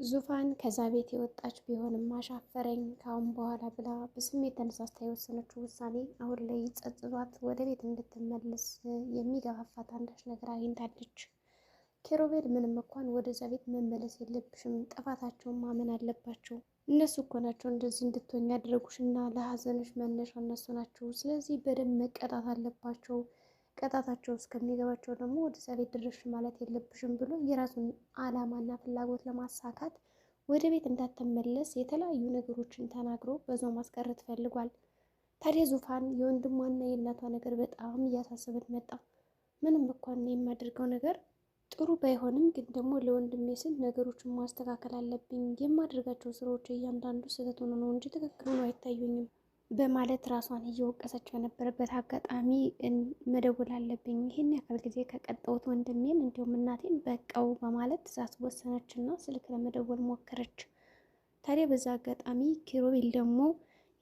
ዙፋን ከዛ ቤት የወጣች ቢሆንም አሻፈረኝ ካሁን በኋላ ብላ በስሜት ተነሳስታ የወሰነችው ውሳኔ አሁን ላይ ጸጽቷት ወደ ቤት እንድትመለስ የሚገፋፋት አንዳች ነገር አግኝታለች። ኪሩቤል ምንም እንኳን ወደዛ ቤት መመለስ የለብሽም፣ ጥፋታቸውን ማመን አለባቸው። እነሱ እኮ ናቸው እንደዚህ እንድትሆኝ ያደረጉሽ እና ለሀዘንሽ መነሻ እነሱ ናቸው። ስለዚህ በደንብ መቀጣት አለባቸው። ቀጣታቸው እስከሚገባቸው ደግሞ ወደዛ ቤት ድርሽ ማለት የለብሽም ብሎ የራሱን አላማና ፍላጎት ለማሳካት ወደ ቤት እንዳትመለስ የተለያዩ ነገሮችን ተናግሮ በዛው ማስቀረት ፈልጓል። ታዲያ ዙፋን የወንድሟና የእናቷ ነገር በጣም እያሳሰበት መጣ። ምንም እንኳን የማደርገው ነገር ጥሩ ባይሆንም ግን ደግሞ ለወንድሜ ስል ነገሮችን ማስተካከል አለብኝ። የማደርጋቸው ስራዎች እያንዳንዱ ስህተት ሆኖ ነው እንጂ ትክክል ሆኖ አይታዩኝም በማለት ራሷን እየወቀሰች በነበረበት አጋጣሚ መደወል አለብኝ፣ ይህን ያክል ጊዜ ከቀጠውት ወንድሜን እንዲሁም እናቴን በቃው በማለት ትዕዛዝ ወሰነችና ስልክ ለመደወል ሞከረች። ታዲያ በዛ አጋጣሚ ኪሩቤል ደግሞ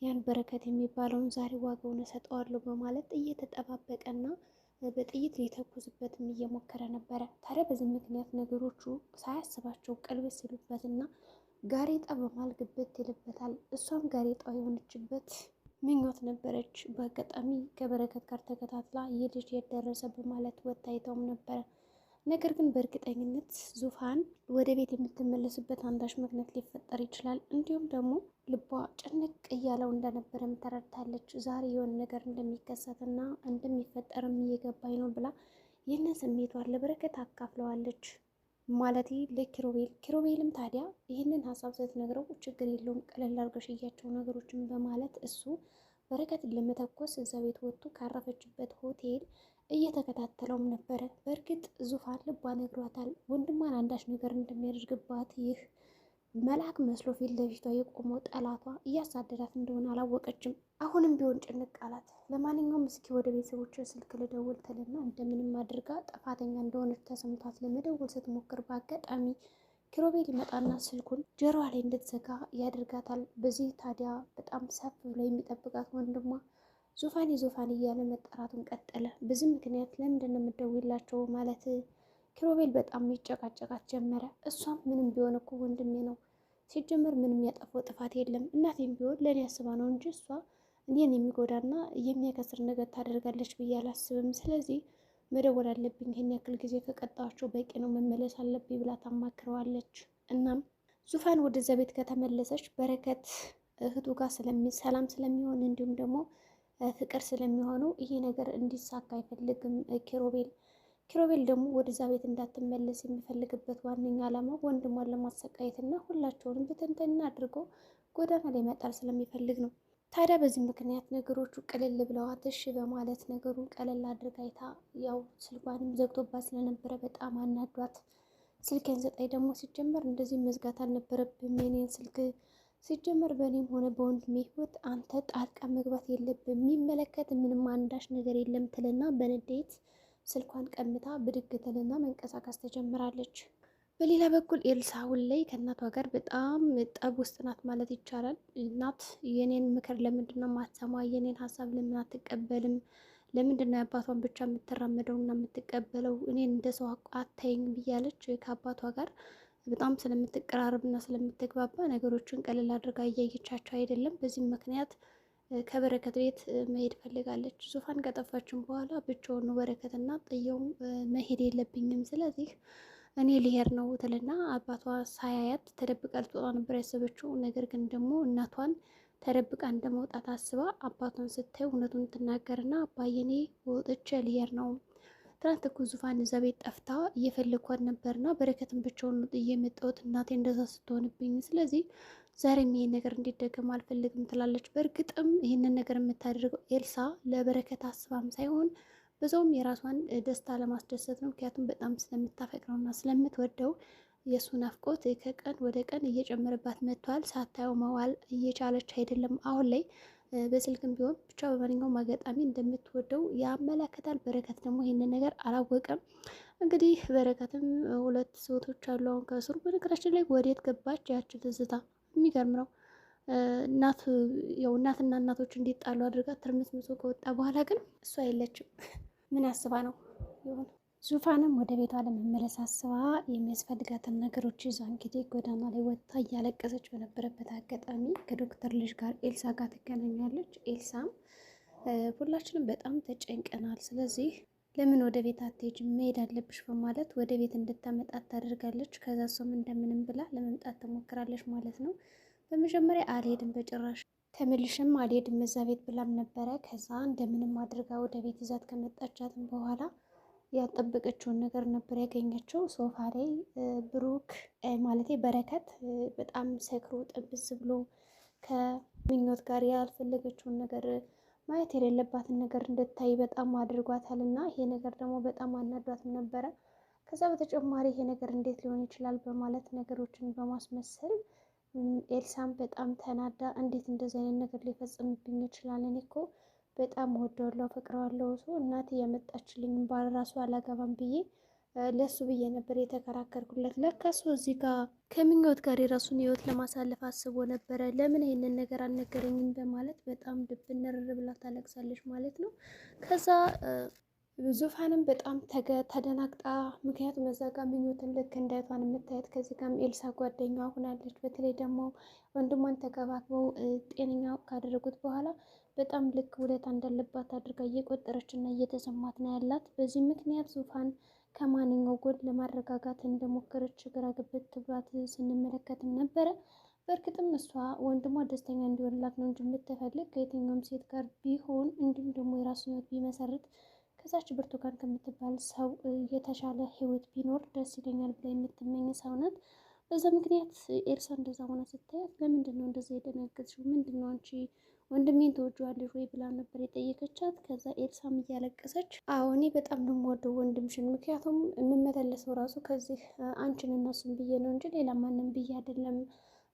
ያን በረከት የሚባለውን ዛሬ ዋጋውን እሰጠዋለሁ በማለት እየተጠባበቀና በጥይት ሊተኩስበትም እየሞከረ ነበረ። ታዲያ በዚህ ምክንያት ነገሮቹ ሳያስባቸው ቀልበስ ሲሉበትና ጋሬጣ በማል ግብት ይልበታል። እሷም ጋሬጣ የሆነችበት ምኞት ነበረች። በአጋጣሚ ከበረከት ጋር ተከታትላ የልጅ የደረሰ በማለት ወታይተውም ነበረ። ነገር ግን በእርግጠኝነት ዙፋን ወደ ቤት የምትመለስበት አንዳች ምክንያት ሊፈጠር ይችላል። እንዲሁም ደግሞ ልቧ ጭንቅ እያለው እንደነበረም ተረድታለች። ዛሬ የሆነ ነገር እንደሚከሰትና እንደሚፈጠርም እየገባኝ ነው ብላ ይህንን ስሜቷን ለበረከት አካፍለዋለች። ማለቴ ለኪሩቤል። ኪሩቤልም ታዲያ ይህንን ሀሳብ ስትነግረው ችግር የለውም ቀለል አድርገሽ እያቸው ነገሮችን በማለት እሱ በረከትን ለመተኮስ እዛ ቤት ወጥቶ ካረፈችበት ሆቴል እየተከታተለውም ነበረ። በእርግጥ ዙፋን ልቧ ነግሯታል ወንድሟን አንዳች ነገር እንደሚያደርግባት። ይህ መልአክ መስሎ ፊት ለፊቷ የቆመው ጠላቷ እያሳደዳት እንደሆነ አላወቀችም። አሁንም ቢሆን ጭንቅ አላት። ለማንኛውም እስኪ ወደ ቤተሰቦች ስልክ ልደውል ትልና እንደምንም አድርጋ ጥፋተኛ እንደሆነች ተሰምቷት ለመደወል ስትሞክር በአጋጣሚ ኪሩቤል ይመጣና ስልኩን ጆሮዋ ላይ እንድትዘጋ ያደርጋታል። በዚህ ታዲያ በጣም ሰፍ ብሎ የሚጠብቃት ወንድሟ ዙፋኔ ዙፋኔ እያለ መጠራቱን ቀጠለ። በዚህ ምክንያት ለምንድን ነው የምትደውይላቸው ማለት ኪሩቤል በጣም ይጨቃጨቃት ጀመረ። እሷም ምንም ቢሆን እኮ ወንድሜ ነው፣ ሲጀመር ምንም ያጠፋው ጥፋት የለም፣ እናቴም ቢሆን ለእኔ ያስባ ነው እንጂ እሷ እኔን የሚጎዳና የሚያከስር ነገር ታደርጋለች ብዬ አላስብም። ስለዚህ መደወል አለብኝ፣ ይህን ያክል ጊዜ ከቀጣቸው በቂ ነው፣ መመለስ አለብኝ ብላ ታማክረዋለች። እናም ዙፋን ወደዛ ቤት ከተመለሰች በረከት እህቱ ጋር ሰላም ስለሚሆን እንዲሁም ደግሞ ፍቅር ስለሚሆነው ይሄ ነገር እንዲሳካ አይፈልግም ኪሩቤል። ኪሩቤል ደግሞ ወደዛ ቤት እንዳትመለስ የሚፈልግበት ዋነኛ ዓላማ ወንድሟን ለማሰቃየት እና ሁላቸውንም በተንተና አድርጎ ጎዳና ላይ መጣል ስለሚፈልግ ነው። ታዲያ በዚህ ምክንያት ነገሮቹ ቅልል ብለዋት እሺ በማለት ነገሩን ቀለል አድርጋ አይታ ያው ስልኳንም ዘግቶባት ስለነበረ በጣም አናዷት። ስልኬን ዘጠኝ ደግሞ ሲጀመር እንደዚህ መዝጋት አልነበረብም የኔን ስልክ ሲጀመር በእኔም ሆነ በወንድሜ ህይወት አንተ ጣልቃ መግባት የለብም፣ የሚመለከት ምንም አንዳች ነገር የለም ትልና በንዴት ስልኳን ቀምታ ብድግ ትልና መንቀሳቀስ ትጀምራለች። በሌላ በኩል ኤልሳ አሁን ላይ ከእናቷ ጋር በጣም ጠብ ውስጥ ናት ማለት ይቻላል። እናት የኔን ምክር ለምንድን ነው የማትሰማ? የኔን ሀሳብ ለምን አትቀበልም? ለምንድን ነው የአባቷን ብቻ የምትራመደው እና የምትቀበለው? እኔን እንደ ሰው አታይኝ ብያለች። ከአባቷ ጋር በጣም ስለምትቀራረብ እና ስለምትግባባ ነገሮችን ቀለል አድርጋ እያየቻቸው አይደለም። በዚህም ምክንያት ከበረከት ቤት መሄድ ፈልጋለች። ዙፋን ከጠፋችን በኋላ ብቻውን ነው በረከትና ጥየው መሄድ የለብኝም ስለዚህ እኔ ልሄድ ነው ትልና አባቷ ሳያያት ተደብቃ ልትወጣ ነበር ያሰበችው። ነገር ግን ደግሞ እናቷን ተደብቃ እንደመውጣት አስባ አባቷን ስታይ እውነቱን ትናገርና አባዬ እኔ ወጥቼ ልሄድ ነው፣ ትናንት እኮ ዙፋን እዛ ቤት ጠፍታ እየፈለግኳት ነበርና በረከትን ብቻውን ነው ጥዬ የመጣሁት እናቴ እንደዛ ስትሆንብኝ፣ ስለዚህ ዛሬም ይሄን ነገር እንዲደገም አልፈልግም ትላለች። በእርግጥም ይህንን ነገር የምታደርገው ኤልሳ ለበረከት አስባም ሳይሆን በዛውም የራሷን ደስታ ለማስደሰት ነው። ምክንያቱም በጣም ስለምታፈቅረው እና ስለምትወደው የእሱ ናፍቆት ከቀን ወደ ቀን እየጨመረባት መጥቷል። ሳታየው መዋል እየቻለች አይደለም አሁን ላይ በስልክም ቢሆን ብቻ በማንኛውም አጋጣሚ እንደምትወደው ያመለክታል። በረከት ደግሞ ይህንን ነገር አላወቀም። እንግዲህ በረከትም ሁለት ሴቶች አሉ አሁን ከስሩ። በነገራችን ላይ ወዴት ገባች ያች ትዝታ? የሚገርም ነው። እናትና እናቶች እንዲጣሉ አድርጋ ትርምስምሶ ከወጣ በኋላ ግን እሷ የለችም። ምን አስባ ነው ይሆን? ዙፋንም ወደ ቤቷ ለመመለስ አስባ የሚያስፈልጋትን ነገሮች ይዛ እንግዲህ ጎዳና ላይ ወጥታ እያለቀሰች በነበረበት አጋጣሚ ከዶክተር ልጅ ጋር ኤልሳ ጋር ትገናኛለች። ኤልሳም ሁላችንም በጣም ተጨንቀናል፣ ስለዚህ ለምን ወደ ቤት አትሄጂም? መሄድ አለብሽ በማለት ወደ ቤት እንድታመጣት ታደርጋለች። ከዛ እሷም እንደምንም ብላ ለመምጣት ትሞክራለች ማለት ነው። በመጀመሪያ አልሄድም በጭራሽ ተመልሽም አልሄድም እዛ ቤት ብላም ነበረ። ከዛ እንደምንም አድርጋ ወደ ቤት ይዛት ከመጣቻትም በኋላ ያልጠበቀችውን ነገር ነበር ያገኘችው። ሶፋ ላይ ብሩክ ማለቴ በረከት በጣም ሰክሮ ጥብዝ ብሎ ከምኞት ጋር ያልፈለገችውን ነገር ማየት የሌለባትን ነገር እንድታይ በጣም አድርጓታል እና ይሄ ነገር ደግሞ በጣም አናዷትም ነበረ። ከዛ በተጨማሪ ይሄ ነገር እንዴት ሊሆን ይችላል በማለት ነገሮችን በማስመሰል ኤልሳም በጣም ተናዳ እንዴት እንደዚህ አይነት ነገር ሊፈጽምብኝ ይችላል? እኔ እኮ በጣም ወደዋለሁ ፈቅረዋለሁ። ሰው እናቴ ያመጣችልኝ ባል ራሱ አላገባም ብዬ ለሱ ብዬ ነበር የተከራከርኩለት። ለካ እሱ እዚህ ጋር ከምኞት ጋር የራሱን ህይወት ለማሳለፍ አስቦ ነበረ። ለምን ይሄንን ነገር አልነገረኝም? በማለት በጣም ድብን ንርር ብላ ታለቅሳለች ማለት ነው። ከዛ ዙፋንም በጣም ተደናግጣ፣ ምክንያቱም እዛ ጋር ምኞትን ልክ እንዳይቷን የምታየት ከዚህ ጋርም ኤልሳ ጓደኛዋ ሆናለች። በተለይ ደግሞ ወንድሟን ተከባክበው ጤነኛ ካደረጉት በኋላ በጣም ልክ ውለታ እንዳለባት አድርጋ እየቆጠረች እና እየተሰማት ነው ያላት። በዚህ ምክንያት ዙፋን ከማንኛው ጎን ለማረጋጋት እንደሞከረች ግራ ገብት ብሏት ስንመለከትም ነበረ። በእርግጥም እሷ ወንድሟ ደስተኛ እንዲሆንላት ነው እንጂ የምትፈልግ ከየትኛውም ሴት ጋር ቢሆን እንዲሁም ደግሞ የራሱን ህይወት ቢመሰርት ከዛች ብርቱካን ከምትባል ሰው የተሻለ ህይወት ቢኖር ደስ ይለኛል ብላ የምትመኝ ሰው ናት። በዛ ምክንያት ኤልሳ እንደዛ ሆነ ስታያት ለምንድን ነው እንደዛ የደነገጥሽው? ምንድን ነው አንቺ ወንድሜን ተወጂዋለሽ ወይ ብላ ነበር የጠየቀቻት። ከዛ ኤልሳም እያለቀሰች አዎ እኔ በጣም ነው የምወደው ወንድምሽን፣ ምክንያቱም የምመላለሰው ራሱ ከዚህ አንቺን እናሱን ብዬ ነው እንጂ ሌላ ማንም ብዬ አይደለም።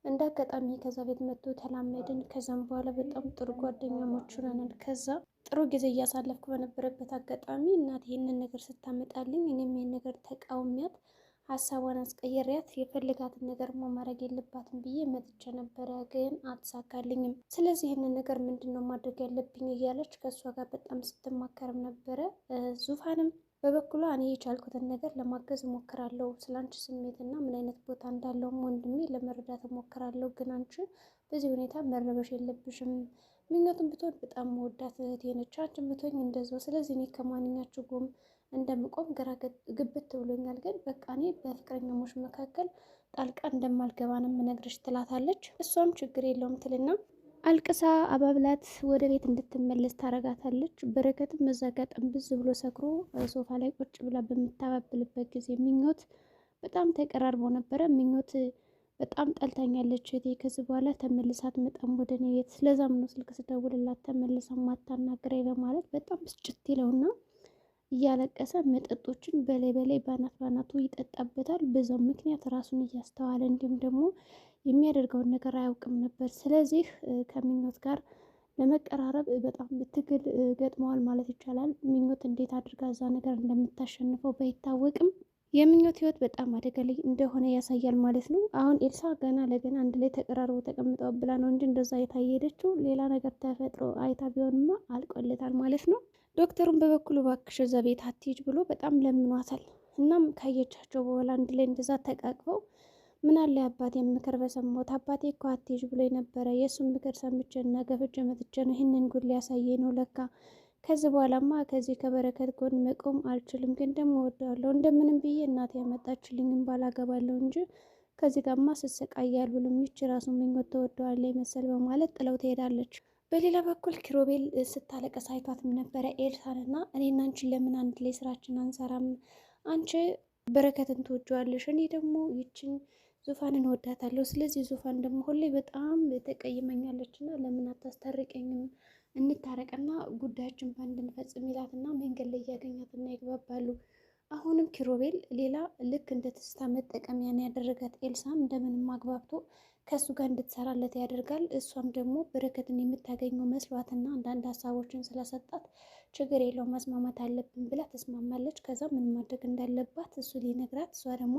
እንደ አጋጣሚ ከዛ ቤት መጥቶ ተላመድን። ከዛም በኋላ በጣም ጥሩ ጓደኛሞች ሆነናል። ከዛ ጥሩ ጊዜ እያሳለፍኩ በነበረበት አጋጣሚ እናት ይህንን ነገር ስታመጣልኝ እኔም ይህን ነገር ተቃውሚያት ሀሳቧን አስቀየሪያት የፈልጋትን ነገር ማድረግ የለባትም ብዬ መጥቼ ነበረ፣ ግን አትሳካልኝም። ስለዚህ ይህንን ነገር ምንድን ነው ማድረግ ያለብኝ እያለች ከእሷ ጋር በጣም ስትማከርም ነበረ። ዙፋንም በበኩሏ እኔ የቻልኩትን ነገር ለማገዝ እሞክራለሁ፣ ስለ አንቺ ስሜትና ምን አይነት ቦታ እንዳለውም ወንድሜ ለመረዳት እሞክራለሁ፣ ግን አንቺ በዚህ ሁኔታ መረበሽ የለብሽም። ምኞቱም ብትሆን በጣም መወዳት እህቴ ነች፣ አንቺም ብትሆኝ እንደዛው። ስለዚህ እኔ ከማንኛችሁ ጎም እንደምቆም ግራ ግብት ብሎኛል፣ ግን በቃ እኔ በፍቅረኛሞች መካከል ጣልቃ እንደማልገባ ነው የምነግርሽ ትላታለች። እሷም ችግር የለውም ትልና አልቅሳ አባብላት ወደ ቤት እንድትመለስ ታረጋታለች። በረከትም እዛ ጋ ጥንብዝ ብሎ ሰክሮ ሶፋ ላይ ቁጭ ብላ በምታባብልበት ጊዜ ምኞት በጣም ተቀራርበው ነበረ። ምኞት በጣም ጠልታኛለች እህቴ፣ ከዚህ በኋላ ተመልሳ አትመጣም ወደ እኔ ቤት፣ ስለዛም ነው ስልክ ስደውልላት ተመልሳ ማታናግረኝ በማለት በጣም ብስጭት ይለውና እያለቀሰ መጠጦችን በላይ በላይ ባናት ባናቱ ይጠጣበታል። በዛው ምክንያት ራሱን እያስተዋለ እንዲሁም ደግሞ የሚያደርገውን ነገር አያውቅም ነበር። ስለዚህ ከምኞት ጋር ለመቀራረብ በጣም ትግል ገጥመዋል ማለት ይቻላል። ምኞት እንዴት አድርጋ እዛ ነገር እንደምታሸንፈው ባይታወቅም የምኞት ህይወት በጣም አደጋ ላይ እንደሆነ ያሳያል ማለት ነው። አሁን ኤልሳ ገና ለገና አንድ ላይ ተቀራርበው ተቀምጠው ብላ ነው እንጂ እንደዛ የታየደችው ሌላ ነገር ተፈጥሮ አይታ ቢሆንማ አልቆለታል ማለት ነው። ዶክተሩን በበኩሉ እባክሽ እዛ ቤት አትሂጅ ብሎ በጣም ለምኗታል። እናም ካየቻቸው በኋላ አንድ ላይ እንደዛ ተቃቅፈው ምን አለ አባቴን ምክር በሰማሁት፣ አባቴ እኮ አትሂጅ ብሎ ነበረ፣ የእሱን ምክር ሰምቼና ገፍቼ መጥቼ ነው ይህንን ጉድ ሊያሳየ ነው ለካ። ከዚህ በኋላማ ከዚህ ከበረከት ጎን መቆም አልችልም፣ ግን ደግሞ እወደዋለሁ፣ እንደምንም ብዬ እናቴ ያመጣችልኝም ባላገባለሁ እንጂ ከዚህ ጋርማ ስሰቃይ አልውልም፣ ይቺ ራሱ ምኞት ተወደዋለች መሰል በማለት ጥለው ትሄዳለች። በሌላ በኩል ኪሮቤል ስታለቀስ አይቷትም ነበረ ኤልሳንና እኔና አንቺ ለምን አንድ ላይ ስራችን አንሰራም? አንቺ በረከትን ትወጂዋለሽ፣ እኔ ደግሞ ይችን ዙፋንን ወዳታለሁ። ስለዚህ ዙፋን ደግሞ ሁሌ በጣም ተቀይመኛለች እና ለምን አታስታርቀኝም? እንታረቅና ጉዳያችን በአንድ እንፈጽም ይላትና መንገድ ላይ እያገኛትና ይግባባሉ። አሁንም ኪሮቤል ሌላ ልክ እንደ ትስታ መጠቀሚያን ያደረጋት ኤልሳን እንደምንም አግባብቶ ከእሱ ጋር እንድትሰራለት ያደርጋል። እሷም ደግሞ በረከትን የምታገኘው መስሏትና አንዳንድ ሀሳቦችን ስለሰጣት ችግር የለውም መስማማት አለብን ብላ ተስማማለች። ከዛ ምን ማድረግ እንዳለባት እሱ ሊነግራት፣ እሷ ደግሞ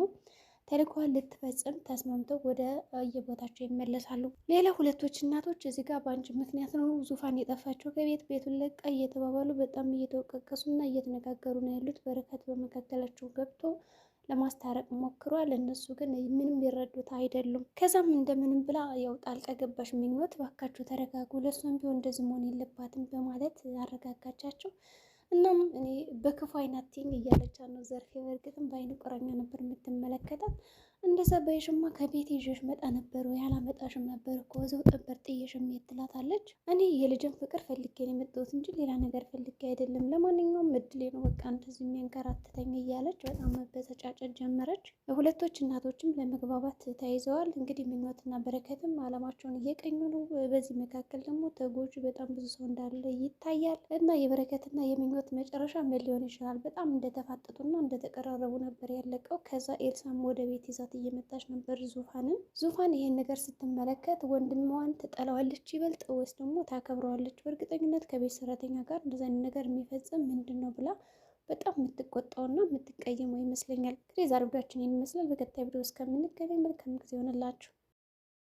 ተልእኮዋን ልትፈጽም ተስማምተው ወደ የቦታቸው ይመለሳሉ። ሌላ ሁለቶች እናቶች እዚህ ጋር በአንቺ ምክንያት ነው ዙፋን የጠፋቸው ከቤት ቤቱን ለቃ እየተባባሉ በጣም እየተወቃቀሱና እየተነጋገሩ ነው ያሉት። በረከት በመካከላቸው ገብቶ ለማስታረቅ ሞክሯል። እነሱ ግን ምንም ሊረዱት አይደሉም። ከዛም እንደምንም ብላ ያው ጣልቃ ገባሽ ምኞት እባካችሁ ተረጋጉ፣ ለእሷም ቢሆን እንደዚህ መሆን የለባትም በማለት አረጋጋቻቸው። እናም እኔ በክፉ አይነት ቲኝ እያለቻ ነው ዘርፌ። በእርግጥም በአይኑ ቁራኛ ነበር የምትመለከታት። እንደዛ በይሽማ ከቤት ይዤሽ መጣ ነበር ወይ አላመጣሽም ነበር እኮ እዛው ጠበር ጥዬሽ የት ትላታለች። እኔ የልጅን ፍቅር ፈልጌ ነው የመጣሁት እንጂ ሌላ ነገር ፈልጌ አይደለም። ለማንኛውም እድሌ ነው በቃ እንደዚህ የሚያንከራትተኝ እያለች በጣም መበሰጫጨት ጀመረች። ሁለቶች እናቶችም ለመግባባት ተይዘዋል። እንግዲህ ምኞትና በረከትም አላማቸውን እየቀኙ ነው። በዚህ መካከል ደግሞ ተጎጂ በጣም ብዙ ሰው እንዳለ ይታያል። እና የበረከትና የምኞት መጨረሻ ምን ሊሆን ይችላል? በጣም እንደተፋጠጡና እንደተቀራረቡ ነበር ያለቀው። ከዛ ኤልሳም ወደ ቤት ይዛት እየመጣች ነበር ዙፋን ይሄን ነገር ስትመለከት ወንድሟን ትጠላዋለች ይበልጥ ወይስ ደግሞ ታከብረዋለች? በእርግጠኝነት ከቤት ሰራተኛ ጋር እንደዚህ አይነት ነገር የሚፈጽም ምንድን ነው ብላ በጣም የምትቆጣውና የምትቀየመው ይመስለኛል። እንግዲህ ዛሬ ቪዲዮአችን ይመስላል። በቀጣይ ቪዲዮ እስከምንገናኝ መልካም ጊዜ ይሆንላችሁ።